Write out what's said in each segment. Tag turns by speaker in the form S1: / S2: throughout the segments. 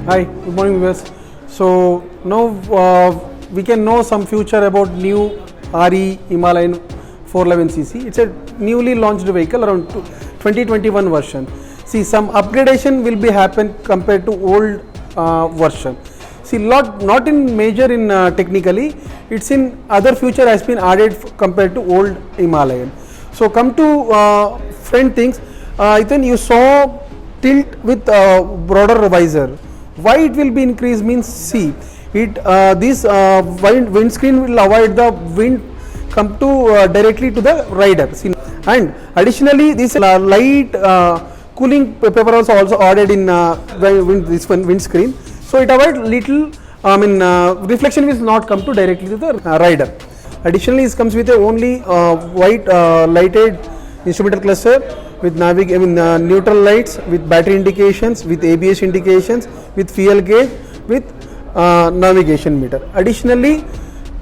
S1: Hi, good morning viewers. So now we can know some future about new RE Himalayan 411cc. It's a newly launched vehicle around 2021 version. See, some upgradation will be happen compared to old version. See, not in major in technically, it's in other feature has been added compared to old Himalayan. So come to front things. Then you saw tilt with broader visor. Why it will be increased means, see, it this windscreen will avoid the wind come to directly to the rider. See, and additionally this light cooling paper also added in this windscreen, so it avoid little reflection will not come to directly to the rider. Additionally, it comes with a only white lighted instrumental cluster with neutral lights, with battery indications, with ABS indications, with fuel gauge, with navigation meter. Additionally,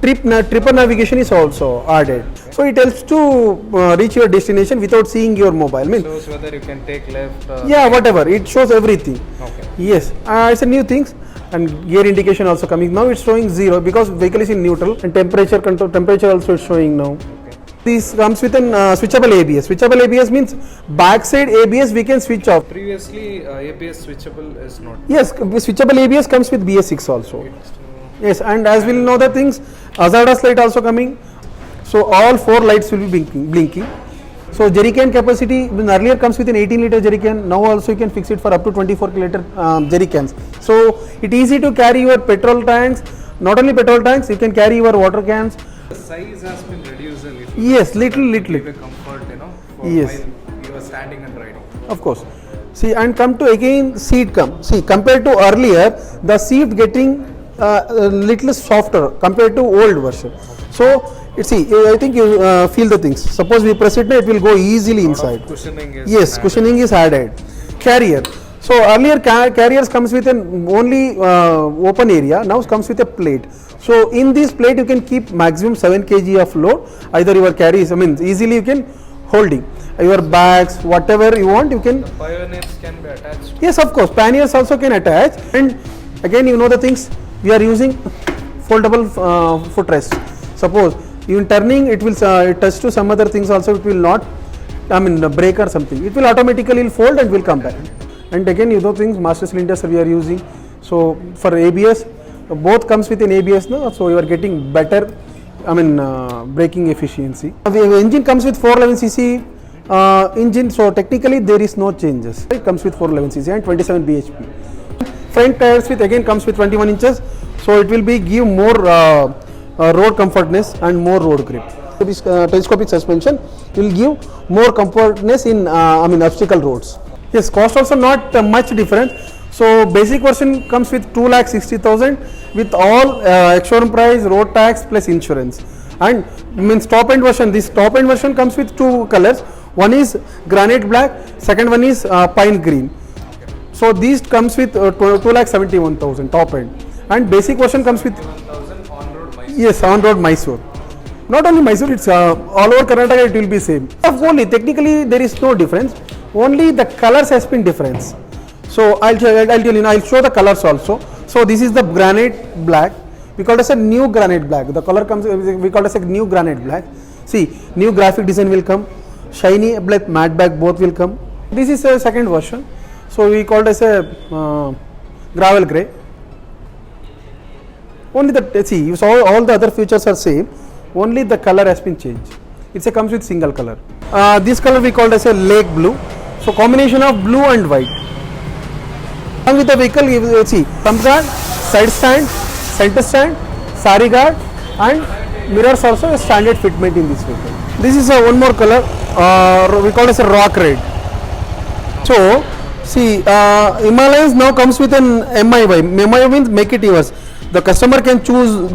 S1: tripper navigation is also added. So it helps to reach your destination without seeing your mobile.
S2: It shows whether you can take left.
S1: Yeah, whatever. It shows everything.
S2: Okay.
S1: Yes, it's a new things. And gear indication also coming. Now it's showing 0 because vehicle is in neutral, and temperature control, temperature also is showing now.
S2: Okay.
S1: This comes with an switchable ABS. Switchable ABS means backside ABS we can switch off.
S2: Previously, ABS switchable is not.
S1: Yes, switchable ABS comes with BS6 also. Yes, and as we'll know the things, hazardous light also coming. So all 4 lights will be blinking. So jerrycan capacity earlier comes with an 18-liter jerrycan. Now also you can fix it for up to 24-liter jerrycans. So it easy to carry your petrol tanks. Not only petrol tanks, you can carry your water cans.
S2: The size has been reduced a little.
S1: Yes, little.
S2: Give a comfort, for
S1: yes.
S2: while you are standing and riding.
S1: Of course. See, and come to again seat come. See, compared to earlier, the seat getting little softer compared to old version. So see, I think you feel the things. Suppose we press it now, it will go easily inside.
S2: Cushioning is
S1: yes, added. Cushioning is added. Carrier. So earlier carriers comes with an only open area. Now comes with a plate. So in this plate you can keep maximum 7 kg of load. Either your carries, easily you can holding your bags, whatever you want, you can.
S2: The panniers can be attached.
S1: Yes, of course, panniers also can attach. And again, you know the things. We are using foldable footrest. Suppose in turning, it will touch to some other things also. It will not, break or something. It will automatically fold and will come back. And again, you know things. Master cylinders we are using. So for ABS, both comes with an ABS now. So you are getting better. Braking efficiency. The engine comes with 411cc engine. So technically, there is no changes. It comes with 411cc and 27 bhp. Front tires again comes with 21 inches, so it will be give more road comfortness and more road grip. Telescopic suspension will give more comfortness in obstacle roads. Yes, cost also not much different. So basic version comes with 2,60,000 with all ex-showroom price, road tax plus insurance. And top end version. This top end version comes with 2 colors. One is granite black, second one is pine green. So these comes with 2,71,000 top end, and basic version comes with
S2: 1,000 on-road Mysore.
S1: Yes, on-road Mysore. Not only Mysore, it's all over Karnataka. It will be same. Only technically there is no difference. Only the colors has been difference. So I'll tell you. I'll show the colors also. So this is the granite black. We call it as a new granite black. The color comes. We call it as a new granite black. See, new graphic design will come. Shiny black, matte black, both will come. This is a second version. So we called as a gravel grey. Only the you saw all the other features are same. Only the color has been changed. It comes with single color. This color we called as a lake blue. So combination of blue and white. Along with the vehicle, you see thumb guard, side stand, center stand, sari guard, and mirrors also a standard fitment in this vehicle. This is one more color. We call it as a rock red. So see, Himalayas now comes with an MIY. MIY means make it yours. The customer can choose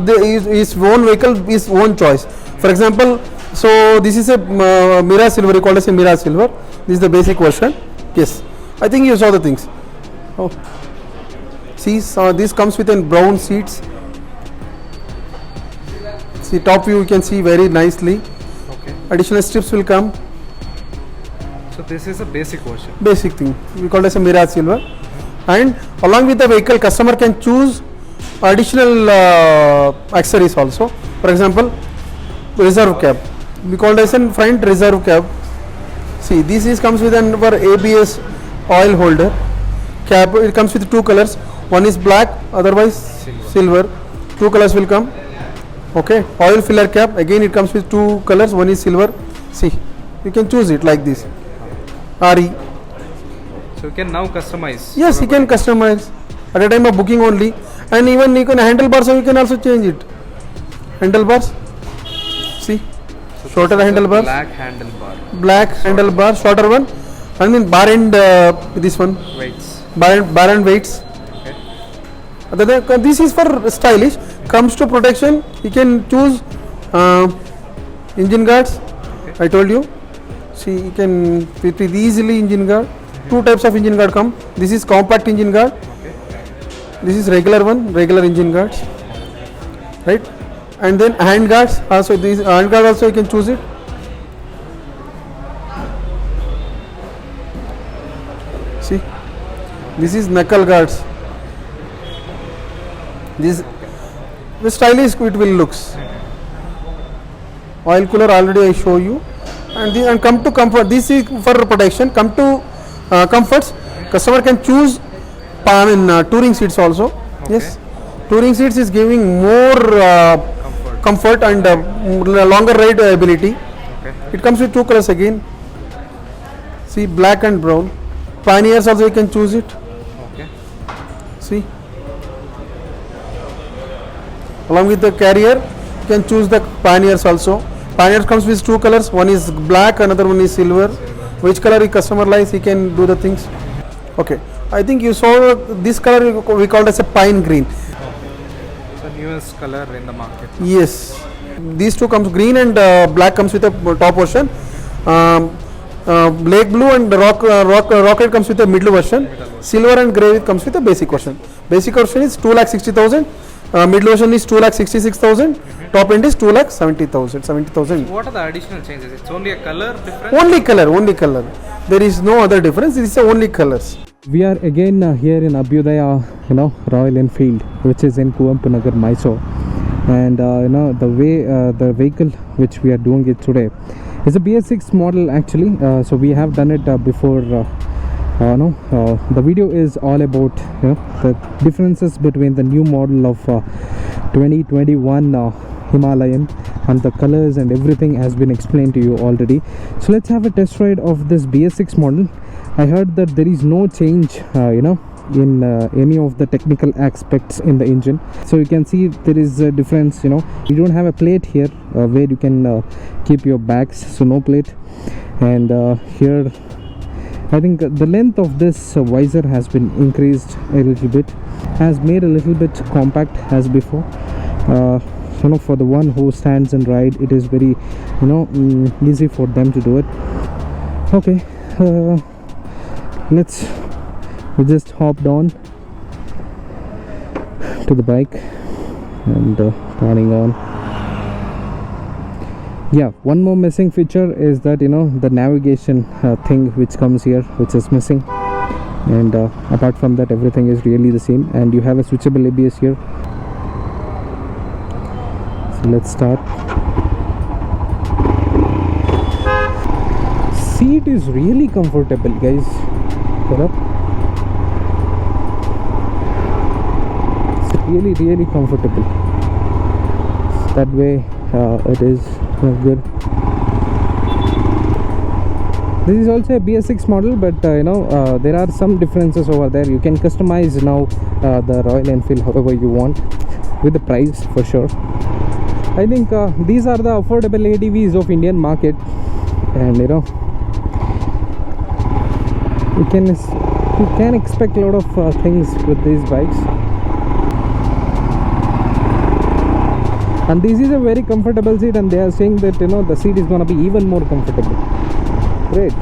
S1: his own vehicle, his own choice. For example, so this is a Mira Silver. We call it as a Mira Silver. This is the basic version. Yes, I think you saw the things. Oh, see, so this comes with an brown seats. See, top view you can see very nicely.
S2: Okay.
S1: Additional strips will come.
S2: So this is a basic version.
S1: Basic thing. We call it as a Mirage Silver. and along with the vehicle customer can choose additional accessories also. For example, reserve cab, we call it as in front reserve cab. See, this is comes with an ABS oil holder cap. It comes with two colors, one is black, otherwise silver. Two colors will come. Okay, oil filler cap, again it comes with two colors, one is silver. See, you can choose it like this. RE.
S2: So you can now customize.
S1: Yes, you can customize at a time of booking only, and even you can handlebars, so you can also change it. Handlebars. See,
S2: So
S1: shorter
S2: this is a
S1: handlebars.
S2: Black handlebar.
S1: Handle bar, shorter one, and then bar end this one,
S2: Weights.
S1: bar and weights.
S2: Okay.
S1: This is for stylish. Comes to protection, you can choose engine guards.
S2: Okay.
S1: I told you. See, you can fit it easily engine guard. Two types of engine guard come. This is compact engine guard.
S2: Okay.
S1: This is regular one, regular engine guards. Right, and then hand guards. Also, this hand guard also you can choose it. See, this is knuckle guards. This the stylish it will looks. Oil cooler already I show you, and come to comfort. This is for protection. Come to comforts. Customer can choose. Touring seats also.
S2: Okay.
S1: Yes, touring seats is giving more comfort and longer ride ability.
S2: Okay.
S1: It comes with two colors again. See, black and brown. Pioneers also you can choose it.
S2: Okay.
S1: See, along with the carrier you can choose the pioneers also. Pioneer comes with two colors, one is black, another one is silver. Which color the customer likes, he can do the things. Okay, I think you saw this color we called as a pine green.
S2: So newest color in the market.
S1: Yes, these two comes green and black comes with a top version. Lake blue and rocket comes with a middle version. Silver and grey comes with a basic version. Basic version is 2,60,000. Middle version is 2,66,000. Top end is 2,70,000. 70,000.
S2: What are the additional changes? It's only a color difference?
S1: Only color. There is no other difference. This is only colors.
S3: We are again here in Abhyudaya, Royal Enfield, which is in Kuvempu Nagar, Mysore. And the vehicle which we are doing it today is a BS6 model actually. So we have done it before. The video is all about the differences between the new model of 2021 Himalayan, and the colors and everything has been explained to you already. So let's have a test ride of this BS6 model. I heard that there is no change in any of the technical aspects in the engine. So you can see there is a difference. You don't have a plate here where you can keep your bags, so no plate. And here I think the length of this visor has been increased a little bit, has made a little bit compact as before. For the one who stands and ride, it is very easy for them to do it. Okay, let's just hop down to the bike and turning on. Yeah, one more missing feature is that the navigation thing which comes here, which is missing. And apart from that, everything is really the same, and you have a switchable ABS here. So let's start. Seat is really comfortable, guys. It's really comfortable. That way it is good. This is also a BS6 model, but there are some differences over there. You can customize now the Royal Enfield however you want, with the price for sure. I think these are the affordable ADVs of Indian market, and you can expect a lot of things with these bikes. And this is a very comfortable seat, and they are saying that the seat is going to be even more comfortable. Great.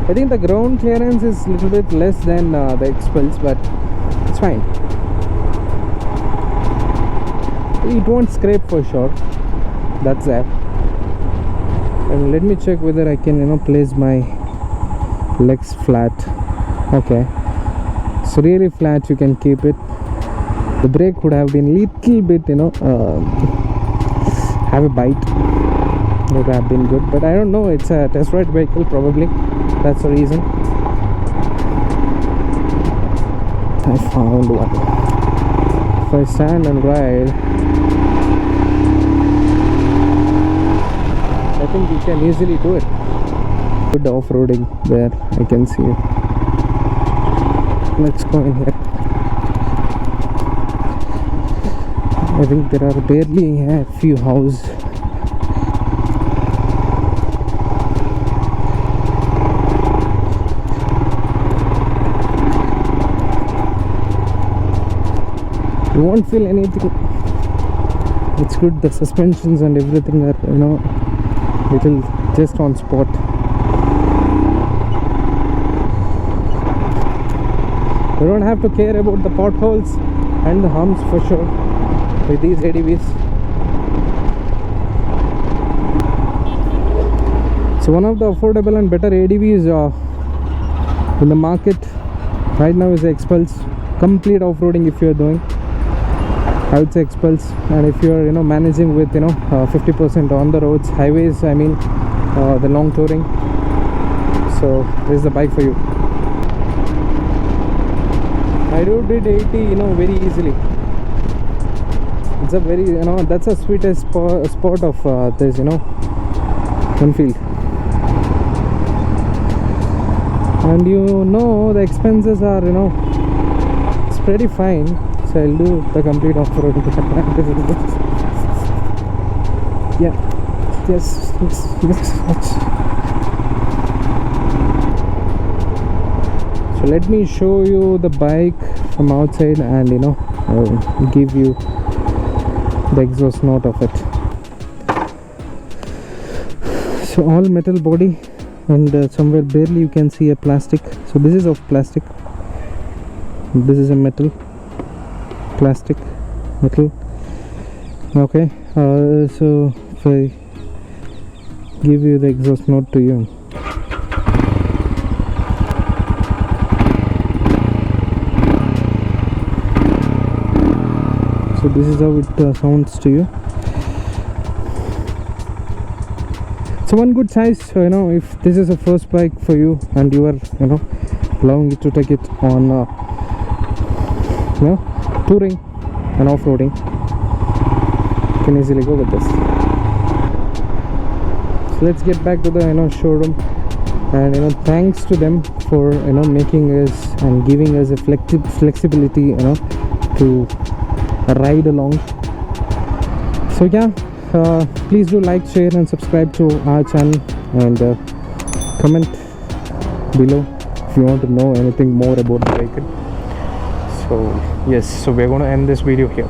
S3: I think the ground clearance is a little bit less than the Expels, but it's fine. It won't scrape for sure. That's that. And let me check whether I can place my legs flat. Okay, so really flat, you can keep it. The brake would have been little bit, have a bite. It would have been good, but I don't know, it's a test ride vehicle, probably that's the reason. I found one. If I stand and ride, I think you can easily do it. Good off-roading there, I can see it. Let's go in here. I think there are barely a few houses. You won't feel anything. It's good, the suspensions and everything are, little just on spot. You don't have to care about the potholes and the humps for sure with these ADVs. So one of the affordable and better ADVs in the market right now is the Expulse. Complete off-roading if you are doing, I would say Expulse. And if you are managing with 50% on the roads, highways, I mean the long touring, so this is the bike for you. I did 80 very easily. It's a very that's a sweetest spot of this Enfield. And the expenses are it's pretty fine, so I'll do the complete off-road. Yeah, yes. So let me show you the bike from outside and give you the exhaust note of it. So all metal body, and somewhere barely you can see a plastic. So this is of plastic, this is a metal, plastic, metal. Okay, so if I give you the exhaust note to you, so this is how it sounds to you. So one good size, if this is a first bike for you and you are allowing it to take it on touring and off-roading, you can easily go with this. So let's get back to the showroom, and thanks to them for making us and giving us a flexibility to ride along. So yeah, please do like, share and subscribe to our channel, and comment below if you want to know anything more about the vehicle. So yes, so we're going to end this video here.